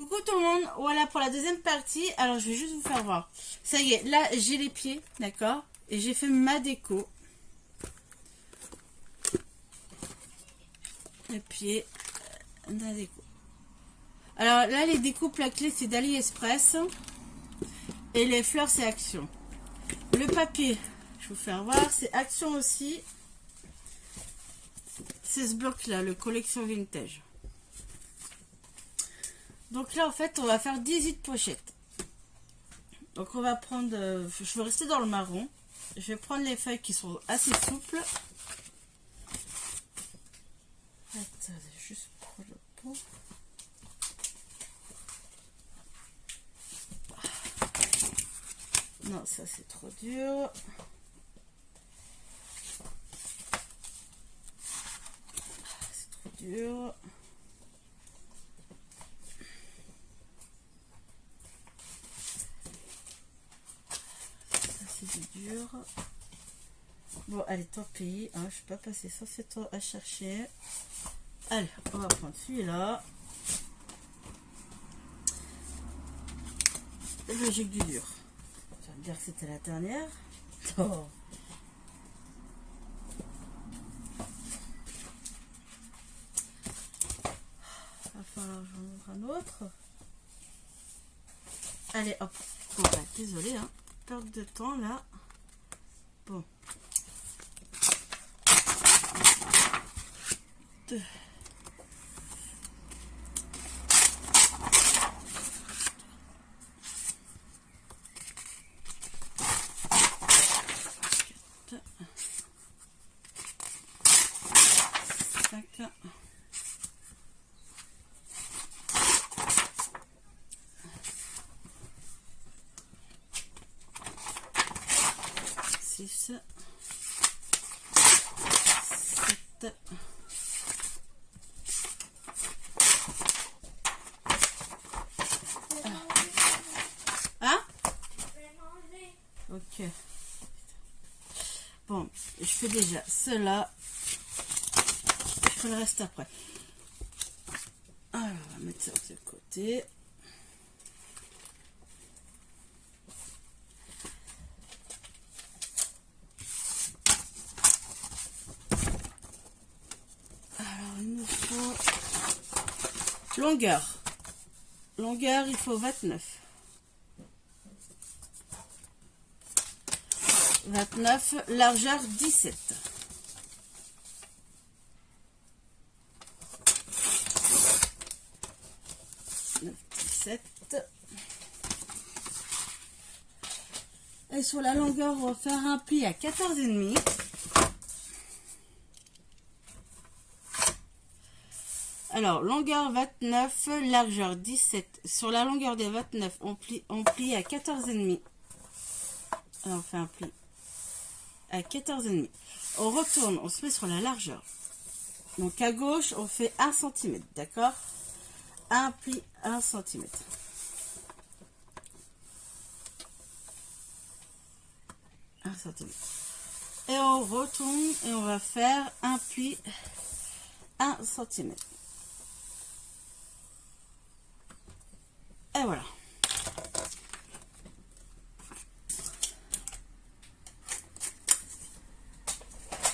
Coucou tout le monde, voilà pour la deuxième partie. Alors je vais juste vous faire voir. Ça y est, là j'ai les pieds, d'accord. Et j'ai fait ma déco. Les pieds, la déco. Alors là les découpes, la clé c'est d'AliExpress. Et les fleurs c'est Action. Le papier, je vais vous faire voir, c'est Action aussi. C'est ce bloc là, le collection vintage. Donc là en fait on va faire 18 pochettes. Donc on va prendre, je vais rester dans le marron. Je vais prendre les feuilles qui sont assez souples. Attendez, juste pour le pot. Non, ça c'est trop dur. C'est trop dur. Ça c'est du dur. Bon, allez, tant pis. Hein, je ne vais pas passer ça, c'est toi à chercher. Allez, on va prendre celui-là. Logique du dur. Tu vas me dire que c'était la dernière. Oh. Va falloir que j'en ouvre un autre. Allez, hop. Bon, bah, désolé, hein. Perte de temps là. Bon. Deux. Sept. Hein? Ok. Bon, je fais déjà cela. Je fais le reste après. Alors, on va mettre ça de côté. Longueur. Longueur, il faut 29. 29, largeur 17. Et sur la longueur, on va faire un pli à 14,5. Alors, longueur 29, largeur 17. Sur la longueur des 29, on plie à 14,5. Alors, on fait un pli à 14,5. On retourne, on se met sur la largeur. Donc, à gauche, on fait 1 cm, d'accord? Un pli, 1 cm. Et on retourne et on va faire un pli 1 cm. Et voilà.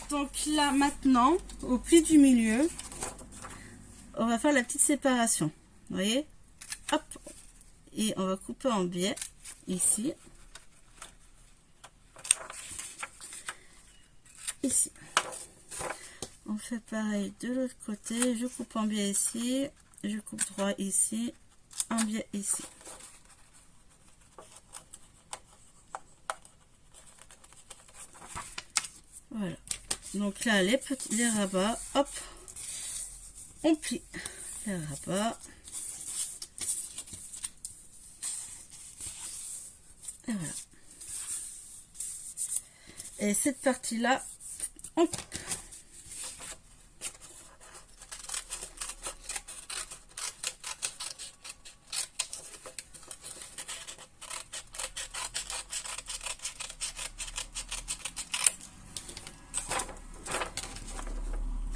Donc là maintenant, au pli du milieu, on va faire la petite séparation. Vous voyez? Hop. Et on va couper en biais ici. Ici. On fait pareil de l'autre côté. Je coupe en biais ici. Je coupe droit ici. En biais ici. Voilà. Donc là, les rabats, hop, on plie les rabats. Et voilà. Et cette partie-là, on coupe.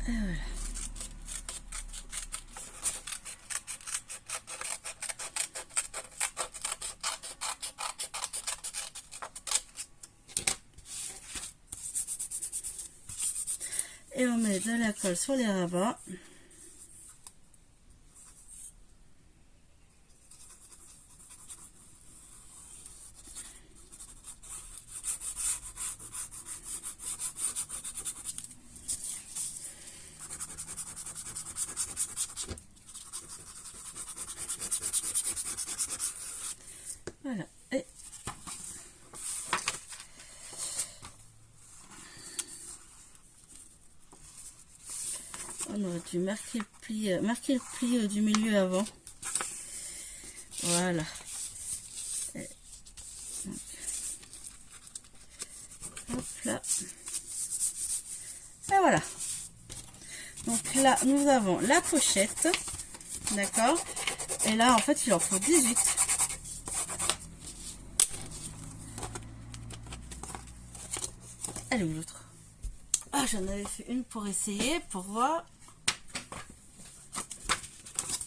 Et voilà. de la colle sur les rabats. Voilà. Et on aurait dû marquer le pli du milieu avant. Voilà. Et donc, hop là. Et voilà. Donc là, nous avons la pochette. D'accord. Et là, en fait, il en faut 18. Elle est où l'autre? Ah, j'en avais fait une pour essayer, pour voir.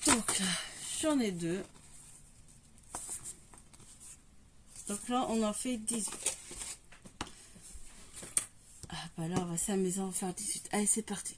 Donc là, j'en ai deux. Donc là, on en fait 18. Ah bah là, on va s'amuser à en faire 18. Allez, c'est parti.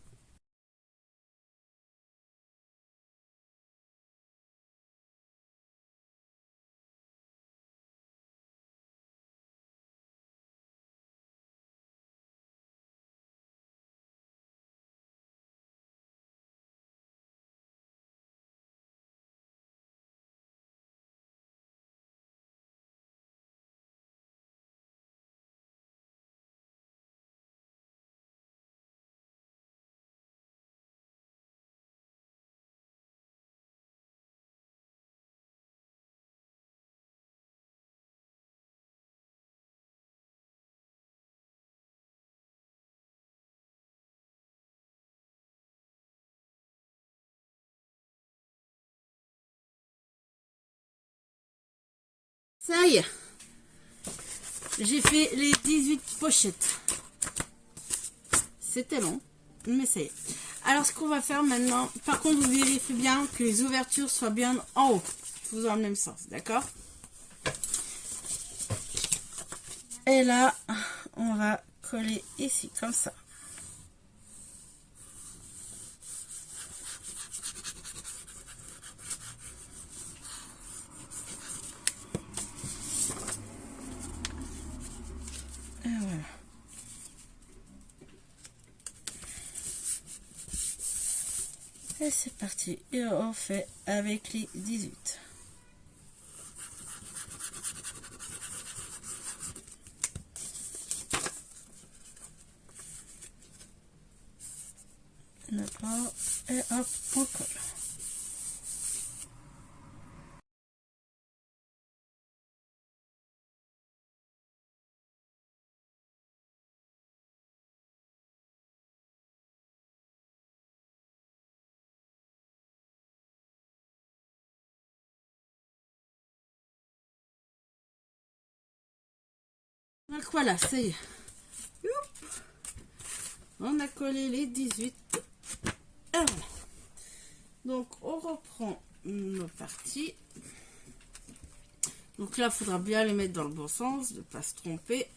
Ça y est, j'ai fait les 18 pochettes. C'était long, mais ça y est. Alors, ce qu'on va faire maintenant, par contre, vous vérifiez bien que les ouvertures soient bien en haut, toujours dans le même sens, d'accord? Et là, on va coller ici, comme ça. Et voilà. Et c'est parti. Et on fait avec les 18. D'accord. Et hop, on colle. Donc voilà, ça y est. Youp. On a collé les 18. Et voilà. Donc on reprend nos parties. Donc là, il faudra bien les mettre dans le bon sens, de ne pas se tromper.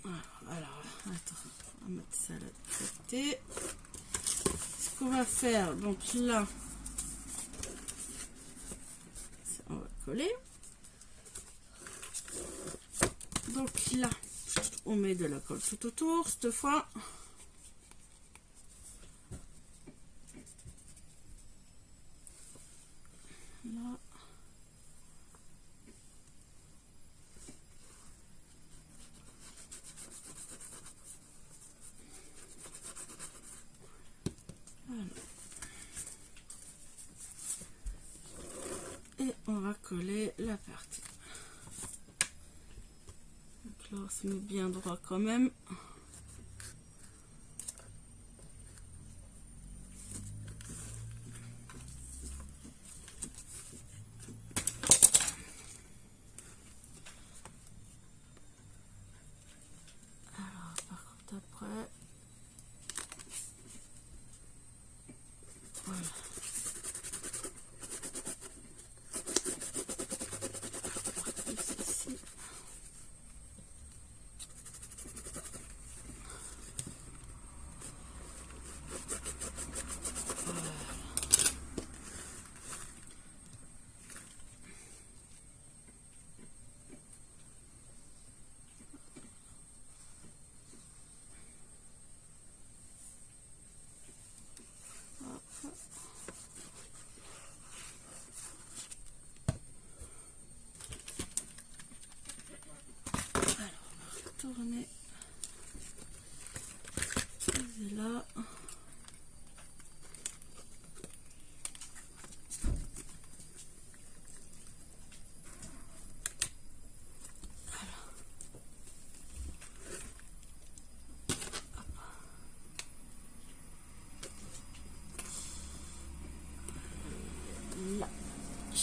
Alors, attends, on va mettre ça là de côté. Ce qu'on va faire, donc là, on va coller. Donc là, on met de la colle tout autour, cette fois. Là. Voilà. Et on va coller la partie. Donc là, on se met bien droit quand même. Alors, par contre, après, voilà.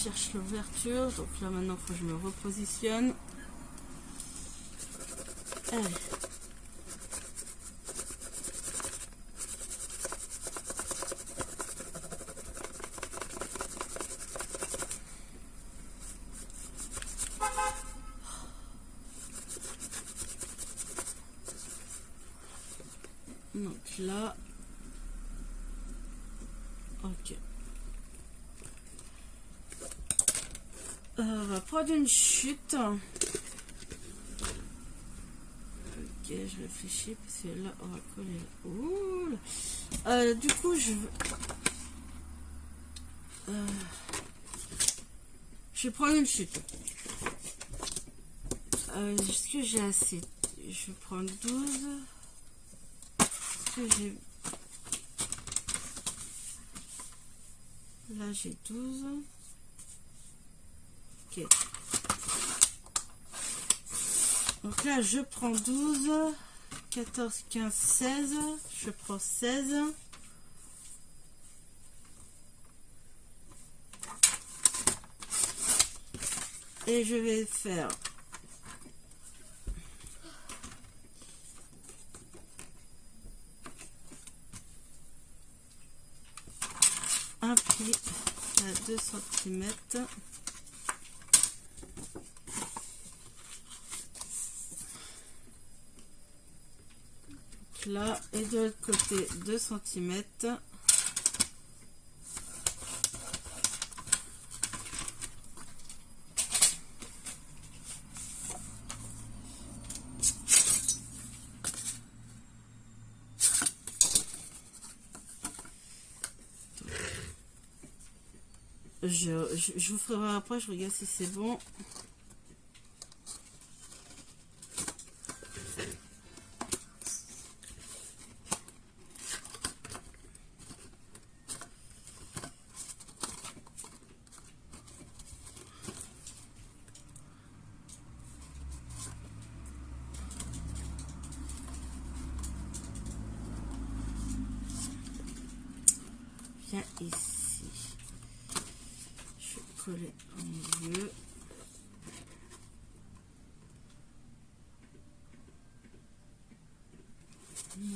cherche l'ouverture. Donc là maintenant il faut que je me repositionne. Allez. Donc là, ok. On va prendre une chute. Ok, je réfléchis parce que là, on va coller là. Ouh là. Du coup, je vais prendre une chute. Est-ce que j'ai assez? Je vais prendre 12. Que j'ai là j'ai 12. Ok, donc là je prends 12, 14, 15, 16, je prends 16 et je vais faire un pli à 2 cm. Là et de l'autre côté 2 cm. Je vous ferai voir après, je regarde si c'est bon. Viens ici. Je vais coller au milieu.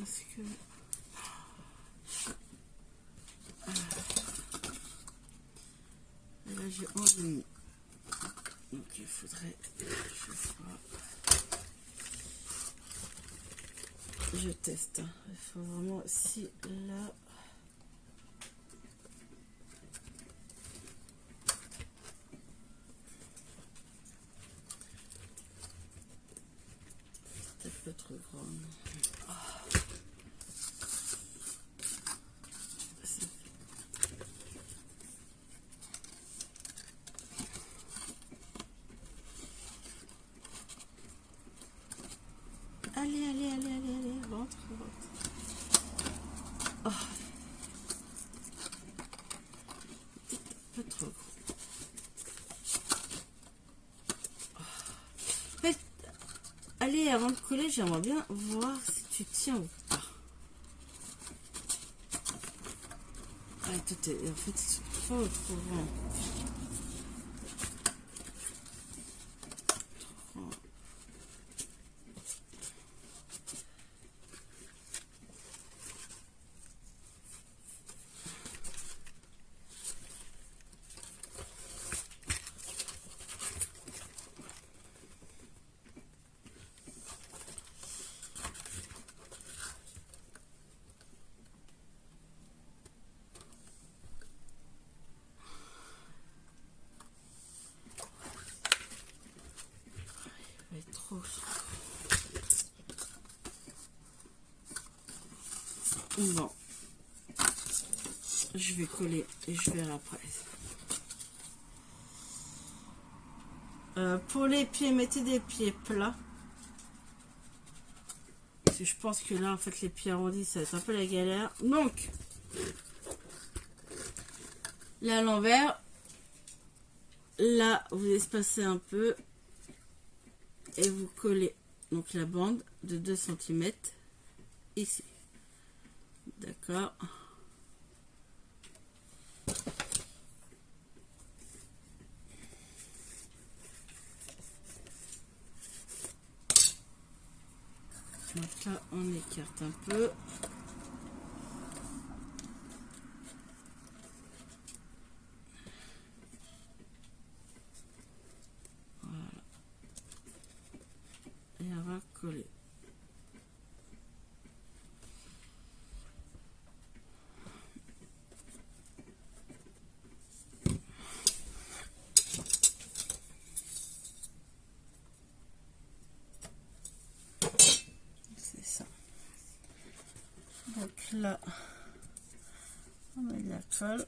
Est-ce que... Là j'ai 11,5. Donc il faudrait... Je teste. Il faut vraiment... Si là... C'est un peu trop grand. Allez, rentre. Oh. Un peu trop gros. Oh. En fait, allez, avant de coller, j'aimerais bien voir si tu tiens ou pas. Ah, tout est, en fait, ils sont trop grands. Trop. Bon, je vais coller et je verrai après. Pour les pieds, mettez des pieds plats. Parce que je pense que là, en fait, les pieds arrondis, ça va être un peu la galère. Donc, là à l'envers, là, vous espacez un peu et vous collez donc la bande de 2 cm ici. D'accord. On écarte un peu. Voilà. Et on va coller. C'est ça. Donc là, on met de la colle.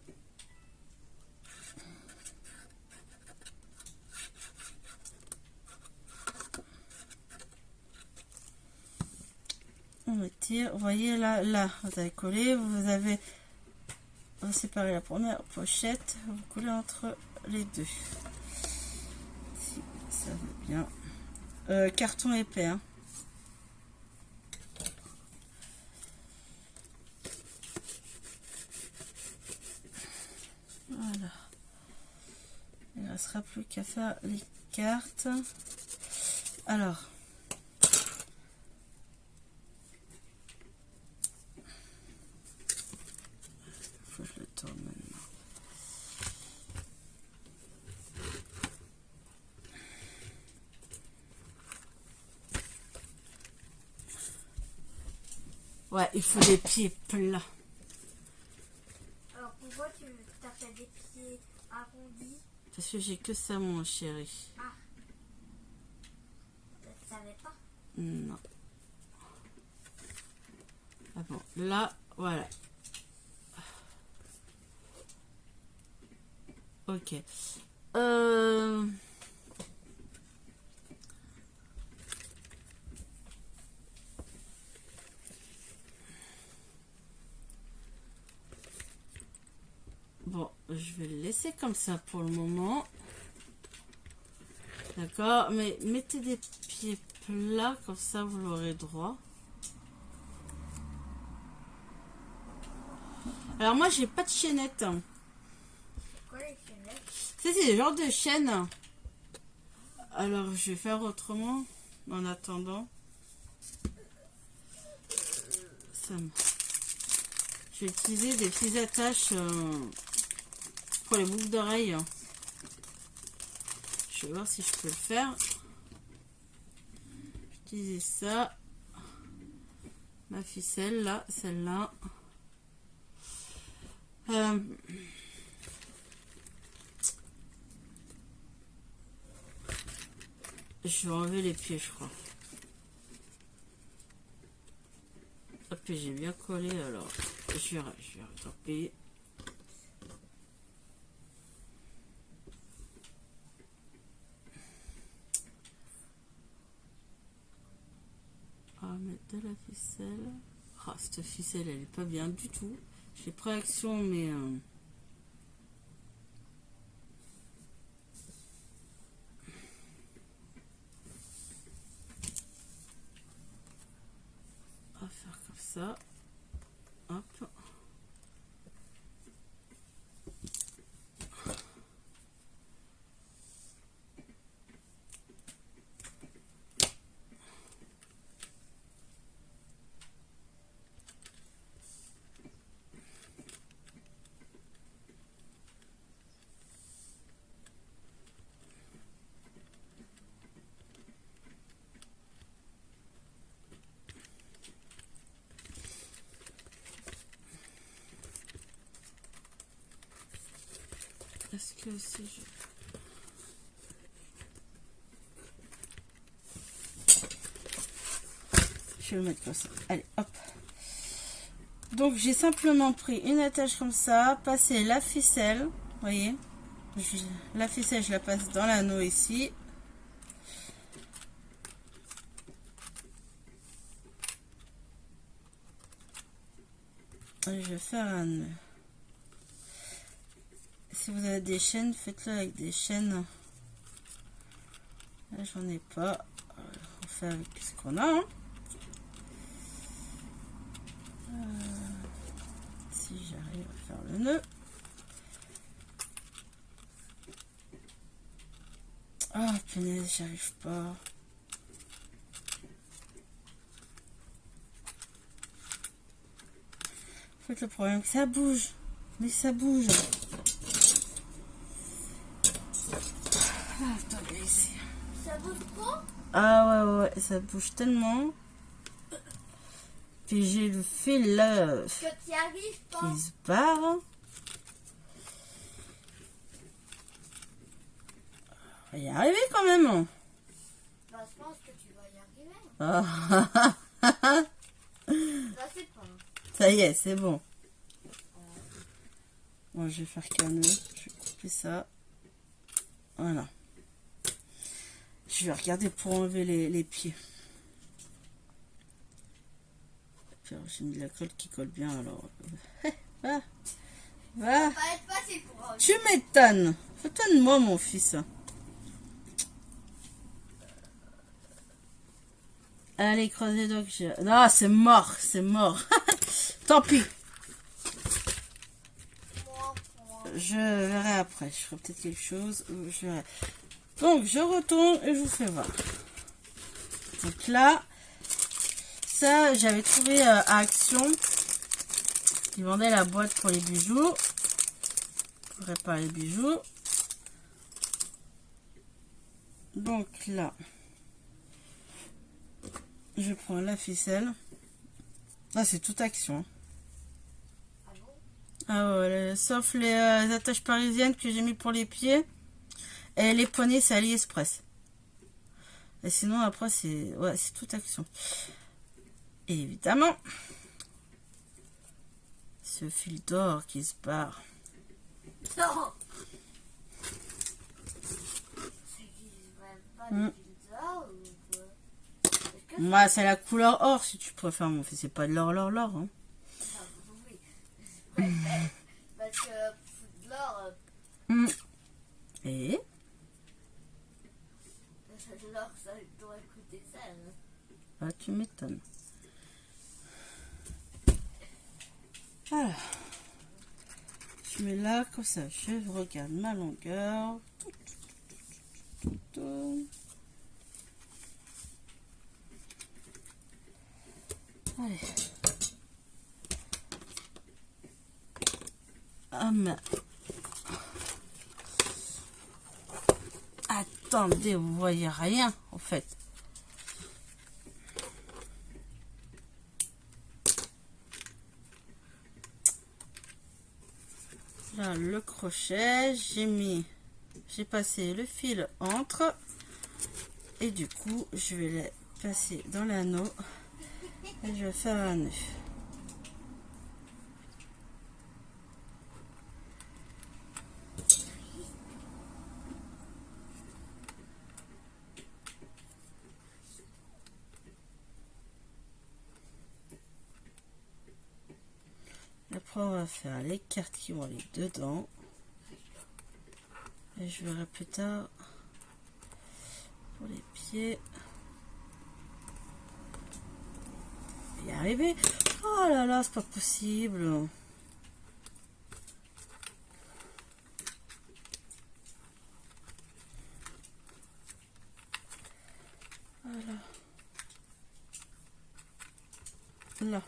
On étire. Vous voyez là, vous avez collé. Vous avez séparé la première pochette. Vous collez entre les deux. Si ça va bien. Carton épais. Hein. Voilà. Il ne restera plus qu'à faire les cartes. Alors. Faut que je le tourne maintenant. Ouais, il faut des pieds plats. Alors pourquoi tu as fait des pieds arrondis? Parce que j'ai que ça, mon chéri. Ah, tu ne savais pas? Non. Ah bon, là, voilà. Ok. Bon, je vais le laisser comme ça pour le moment. D'accord, mais mettez des pieds plats, comme ça vous l'aurez droit. Alors moi, j'ai pas de chaînette. Quoi les chaînettes? C'est des genres de chaînes. Alors, je vais faire autrement en attendant. Ça me... Je vais utiliser des petites attaches pour les boucles d'oreilles. Je vais voir si je peux le faire. Utiliser ça. Ma ficelle là, celle-là. Je vais enlever les pieds, je crois. Hop, j'ai bien collé alors. Je vais retaper. On va mettre de la ficelle. Ah, cette ficelle, elle est pas bien du tout. J'ai pris action, mais... On va faire comme ça. Hop. Est-ce que si je vais le mettre comme ça. Allez, hop. Donc, j'ai simplement pris une attache comme ça, passé la ficelle. Vous voyez, la ficelle, je la passe dans l'anneau ici. Et je vais faire un nœud. Si vous avez des chaînes, faites-le avec des chaînes. Là, j'en ai pas. On fait avec ce qu'on a. Hein. Si j'arrive à faire le nœud. Ah, punaise, j'arrive pas. fait, le problème, ça bouge. Mais ça bouge. Ah, attendez, ici. Ça bouge trop? Ah ouais, ça bouge tellement. Puis j'ai le fil là Que tu y arrives pas. qui se barre. On va y arriver quand même. Bah, je pense que tu vas y arriver. Ah, Là, c'est pas. ça y est, c'est bon. Bon, je vais faire qu'un nœud. Je vais couper ça. Voilà. Je vais regarder pour enlever les pieds. Puis j'ai mis de la colle qui colle bien alors. Va. Va. Ça va être facile pour eux. Tu m'étonnes. Fais-toi de moi, mon fils. Allez, croise les doigts que je... Non, c'est mort, c'est mort. Tant pis. Je verrai après. Je ferai peut-être quelque chose. Ou je verrai. Donc, je retourne et je vous fais voir. Donc là, ça, j'avais trouvé à Action. Ils vendaient la boîte pour les bijoux. Pour réparer les bijoux. Donc là, je prends la ficelle. Là, c'est toute Action. Ah bon? Ah ouais, sauf les attaches parisiennes que j'ai mis pour les pieds. Et les poignets, c'est AliExpress. Et sinon, après, c'est toute Action. Et évidemment, ce fil d'or qui se barre. Non. Ça existe même pas de pizza ou quoi? Est-ce que Moi, c'est la couleur or, si tu préfères, mon fils. C'est pas de l'or. Hein. ça... Oui. Parce que de l'or, Et l'or, ça doit coûter ça. Hein. ah, tu m'étonnes. Voilà. Je mets là, comme ça. Je regarde ma longueur. Allez. Ah, mais... Attendez, vous voyez rien, en fait. Là, le crochet, j'ai passé le fil entre. Et du coup, je vais les passer dans l'anneau. Et je vais faire un nœud. Après, on va faire les cartes qui vont aller dedans. Et je verrai plus tard pour les pieds. Y arriver. Oh là là, c'est pas possible. Voilà. Là.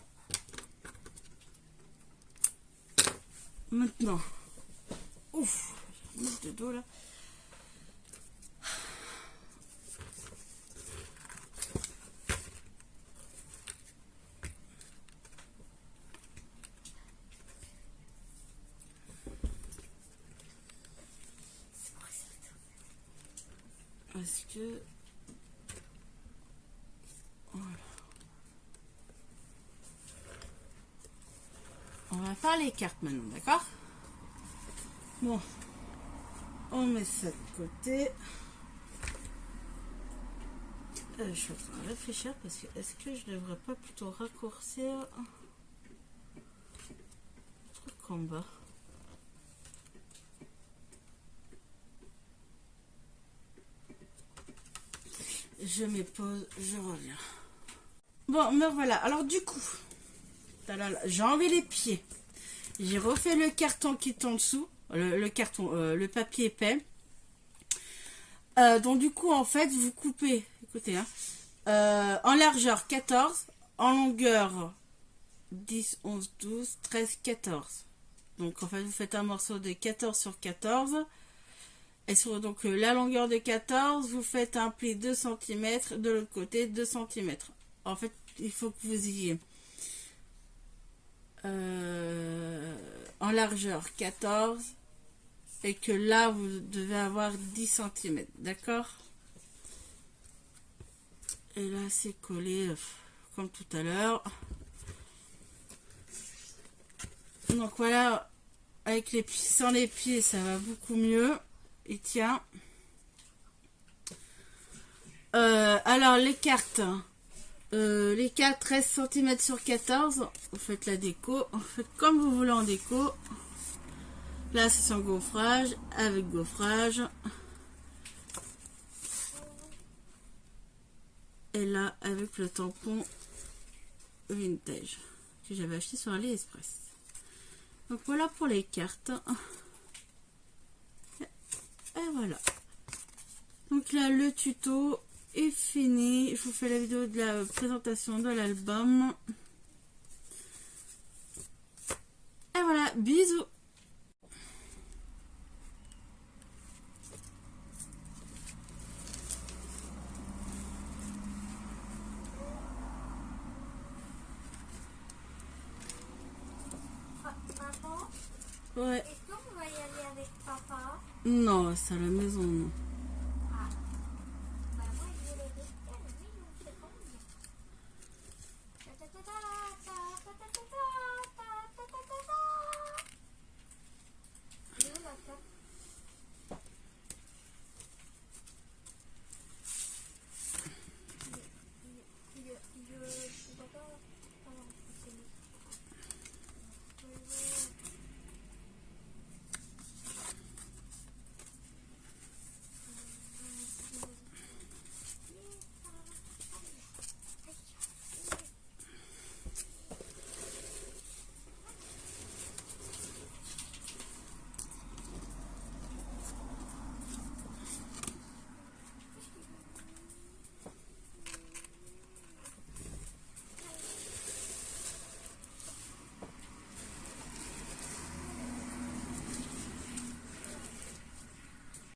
Maintenant. Ouf, j'ai mis de dos là. Est-ce que... Voilà. On va faire les cartes maintenant, d'accord? Bon. On met ça de côté. Je suis en train de réfléchir parce que est-ce que je devrais pas plutôt raccourcir le truc en bas? Je mets pause, je reviens. Bon, me voilà. Alors du coup, j'ai enlevé les pieds. J'ai refait le carton qui est en dessous. Le carton, le papier épais. Donc du coup, en fait, vous coupez, écoutez, hein, en largeur 14, en longueur 10, 11, 12, 13, 14. Donc en fait vous faites un morceau de 14 sur 14. Et sur donc la longueur de 14, vous faites un pli 2 cm, de l'autre côté 2 cm. En fait, il faut que vous ayez en largeur 14 et que là vous devez avoir 10 cm, d'accord? Et là c'est collé comme tout à l'heure. Donc voilà, avec les pieds, sans les pieds ça va beaucoup mieux. Il tient. Alors les cartes, les 4 13 cm sur 14, vous faites la déco, vous faites comme vous voulez en déco. Là c'est sans gaufrage, avec gaufrage. Et là avec le tampon vintage que j'avais acheté sur AliExpress. Donc voilà pour les cartes. Et voilà. Donc là le tuto est fini. Je vous fais la vidéo de la présentation de l'album. Et voilà, bisous. Maman, Ouais. est-ce qu'on va y aller avec papa? Non, c'est à la maison. Non.